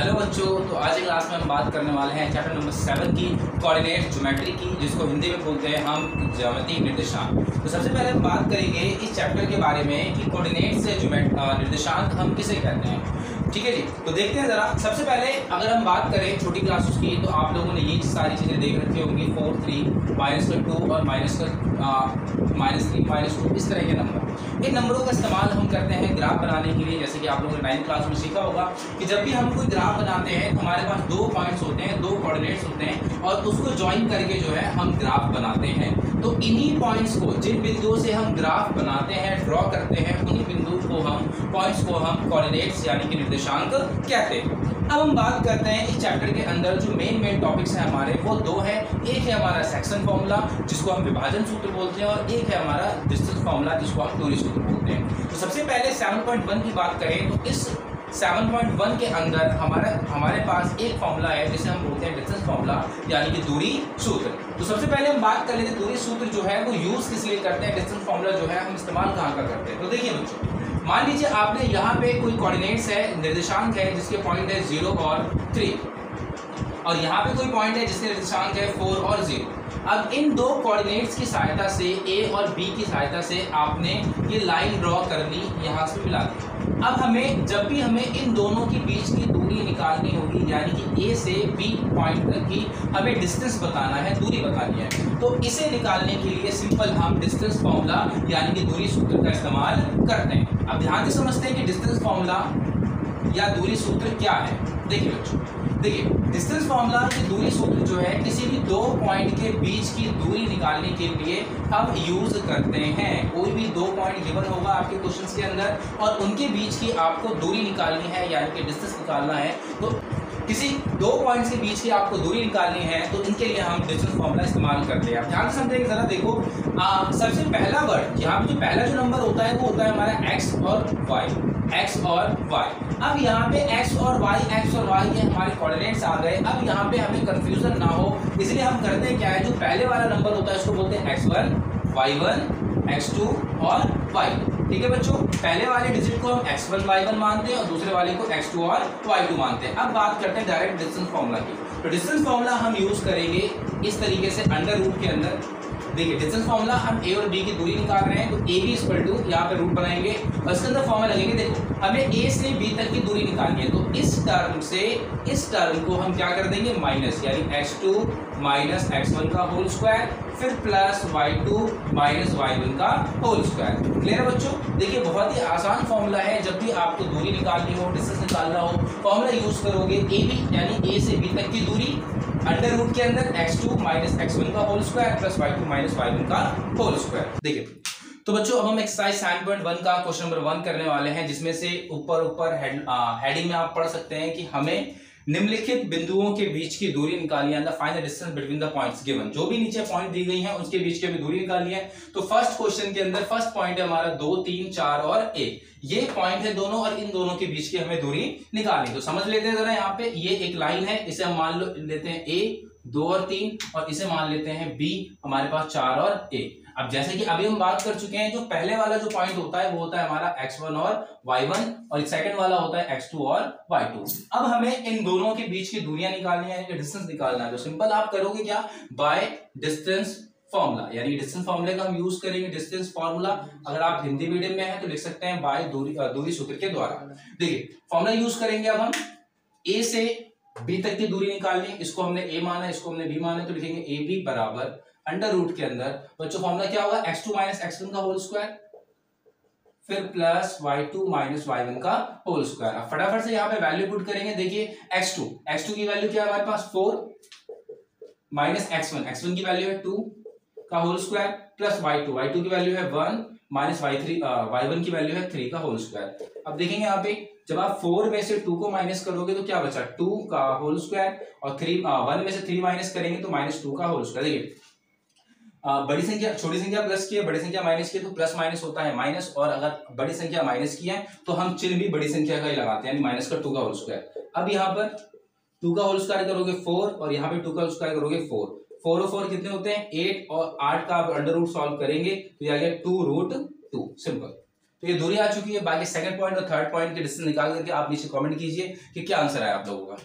Hello बच्चों, तो आज की क्लास में हम बात करने वाले हैं चैप्टर नंबर 7 की कोऑर्डिनेट ज्योमेट्री की, जिसको हिंदी में बोलते हैं हम ज्यामितीय निर्देशांक। तो सबसे पहले हम बात करेंगे इस चैप्टर के बारे में कि कोऑर्डिनेट से निर्देशांक हम किसे कहते हैं। ठीक है जी, तो देखते हैं ज़रा। सबसे पहले अगर हम बात करें छोटी क्लासेस की, तो आप लोगों ने ये सारी चीज़ें देख रखी होंगी, 4, 3, -2 और -3, -2, इस तरह के नंबर। इन नंबरों का इस्तेमाल हम करते हैं ग्राफ बनाने के लिए। जैसे कि आप लोगों ने 9th क्लास में सीखा होगा कि जब भी हम कोई ग्राफ बनाते हैं तो हमारे पास 2 पॉइंट्स होते हैं, 2 कोऑर्डिनेट्स होते हैं और उसको ज्वाइन करके जो है हम ग्राफ बनाते हैं। तो इन्हीं पॉइंट्स को, जिन बिंदुओं से हम ग्राफ बनाते हैं, ड्रॉ करते हैं, उन्हीं बिंदुओं को पॉइंट्स को हम कोऑर्डिनेट्स यानी कि निर्देशांक कहते हैं। अब हम बात करते हैं इस चैप्टर के अंदर जो मेन टॉपिक्स हैं हमारे, वो 2 हैं। एक है हमारा सेक्शन फॉर्मूला, जिसको हम विभाजन सूत्र बोलते हैं, और एक है हमारा डिस्टेंस फॉर्मूला, जिसको हम दूरी सूत्र बोलते हैं। तो सबसे पहले 7.1 की बात करें तो इस 7.1 के अंदर हमारे पास एक फॉर्मूला है जिसे हम बोलते हैं डिस्टेंस फॉर्मूला यानी कि दूरी सूत्र। तो सबसे पहले हम बात कर लेते हैं दूरी सूत्र जो है वो यूज किस लिए करते हैं, डिस्टेंस फॉर्मूला जो है हम इस्तेमाल कहाँ का करते हैं। तो देखिए बच्चों, मान लीजिए आपने यहाँ पे कोई कोऑर्डिनेट्स है, निर्देशांक है जिसके पॉइंट है 0 और 3, और यहाँ पे कोई पॉइंट है जिसके निर्देशांक है 4 और 0। अब इन 2 कोऑर्डिनेट्स की सहायता से, ए और बी की सहायता से आपने ये लाइन ड्रॉ कर ली, यहाँ से मिला दी। अब हमें जब भी हमें इन दोनों के बीच की दूरी निकालनी होगी, यानी कि ए से बी पॉइंट तक की हमें डिस्टेंस बताना है, दूरी बतानी है, तो इसे निकालने के लिए सिंपल हम डिस्टेंस फॉर्मूला यानी कि दूरी सूत्र का इस्तेमाल करते हैं। अब ध्यान से समझते हैं कि डिस्टेंस फॉर्मूला या दूरी सूत्र क्या है। देखिए बच्चों, देखिए डिस्टेंस फॉर्मूला की दूरी सूत्र जो है किसी भी 2 पॉइंट के बीच की दूरी निकालने के लिए हम यूज करते हैं। कोई भी 2 पॉइंट गिवन होगा आपके क्वेश्चंस के अंदर और उनके बीच की आपको दूरी निकालनी है, यानी कि डिस्टेंस निकालना है। तो किसी 2 पॉइंट्स के बीच की आपको दूरी निकालनी है, तो इनके लिए हम डिस्टेंस फॉर्मूला इस्तेमाल करते हैं। आप ध्यान से समझेंगे जरा। देखो सबसे पहला वर्ड यहाँ पे जो पहला जो नंबर होता है वो होता है हमारा x और y। अब यहाँ पे x और y के हमारे कोऑर्डिनेट्स आ गए। अब यहाँ पे हमें कंफ्यूजन ना हो, इसलिए हम करते हैं क्या है, जो पहले वाला नंबर होता है उसको बोलते हैं x1, y1, x2 और y2। ठीक है बच्चों, पहले वाले डिजिट को हम x1, y1 मानते हैं और दूसरे वाले को x2 और y2 मानते हैं। अब बात करते हैं डायरेक्ट डिस्टेंस फॉर्मूला की। तो डिस्टेंस फॉर्मूला हम यूज करेंगे इस तरीके से, अंडर रूट के अंदर। देखिए डिस्टेंस फॉर्मूला हम ए और बी की दूरी निकाल रहे हैं, तो ए बी इक्वल टू, यहाँ पे रूट बनाएंगे और इसके अंदर फॉर्मूला लगेंगे। देखो हमें ए से बी तक की दूरी निकालनी है, तो इस टर्म से इस टर्म को हम क्या कर देंगे, माइनस, यानी x2 माइनस x1 का होल स्क्वायर, फिर प्लस y2 माइनस y1 का होल स्क्वायर। क्लियर है बच्चों। देखिए बहुत ही आसान फॉर्मूला है। जब भी आपको दूरी निकालनी हो, डिस्टेंस निकालना हो, फॉर्मूला यूज करोगे ए बी यानी ए से बी तक की दूरी अंडर रूट के अंदर x2 माइनस x1 का whole square plus y2 minus y1 का होल स्क्वायर। देखिए तो बच्चों, अब हम एक्सरसाइज 7.1 का क्वेश्चन नंबर 1 करने वाले हैं, जिसमें से ऊपर हेडिंग में आप पढ़ सकते हैं कि हमें निम्नलिखित बिंदुओं के बीच की दूरी निकाली है, find the distance between the points given. जो भी नीचे पॉइंट दी गई हैं उसके बीच की हमें दूरी निकालनी है। तो फर्स्ट क्वेश्चन के अंदर फर्स्ट पॉइंट है हमारा 2, 3, 4 और 1। ये पॉइंट है दोनों, और इन दोनों के बीच की हमें दूरी निकालनी। तो समझ लेते हैं जरा। यहाँ पे ये एक लाइन है, इसे हम मान लेते हैं A, 2 और 3, और इसे मान लेते हैं B, हमारे पास 4 और 1। अब जैसे कि अभी हम बात कर चुके हैं, जो पहले वाला जो पॉइंट होता है वो होता है हमारा x1 और y1, और सेकंड वाला होता है x2 और y2। अब हमें इन दोनों के बीच की दूरियां निकालनी है, डिस्टेंस निकालना है। तो सिंपल आप करोगे क्या, बाय डिस्टेंस फॉर्मूला, यानी डिस्टेंस फॉर्मूले का हम यूज करेंगे डिस्टेंस फॉर्मूला। अगर आप हिंदी मीडियम में हैं तो लिख सकते हैं बाय दूरी सूत्र के द्वारा। देखिए फॉर्मूला यूज करेंगे। अब हम ए से बी तक की दूरी निकालनी, इसको हमने ए माना, इसको हमने बी माना, तो लिखेंगे ए बी बराबर अंडर रूट के अंदर बच्चों फॉर्मूला क्या होगा, x2 माइनस x1 का होल स्क्वायर, फिर प्लस y2 माइनस y1 का होल स्क्वायर। अब फटाफट से यहाँ पे वैल्यू पुट करेंगे। देखिए x2 की वैल्यू क्या है हमारे पास, 4 माइनस x1 की वैल्यू है 2 का होल स्क्वायर, प्लस y2 की वैल्यू है 1 माइनस y1 की वैल्यू है 3 का होल स्क्वायर। अब देखेंगे यहाँ पे जब आप 4 में से 2 को माइनस करोगे तो क्या बचा, 2 का होल स्क्वायर, और 1 में से 3 माइनस करेंगे तो -2 का होल स्क्वायर। देखिए बड़ी संख्या छोटी संख्या प्लस की है, बड़ी संख्या माइनस की है, तो प्लस माइनस होता है माइनस, और अगर बड़ी संख्या माइनस की है तो हम चिन्ह भी बड़ी संख्या का ही लगाते हैं, यानी माइनस का 2 का होल स्क्वायर। अब यहाँ पर 2 का होल स्क्वायर करोगे 4, और यहाँ पे 2 का होल स्क्वायर करोगे 4। 4 और 4 कितने होते हैं, 8, और 8 का आप अंडर रूट सॉल्व करेंगे तो ये आ गया 2√2। सिंपल। तो ये दूरी आ चुकी है। बाकी सेकंड पॉइंट और थर्ड पॉइंट के डिस्टेंस निकाल करके आप नीचे कमेंट कीजिए कि क्या आंसर आया आप लोगों का।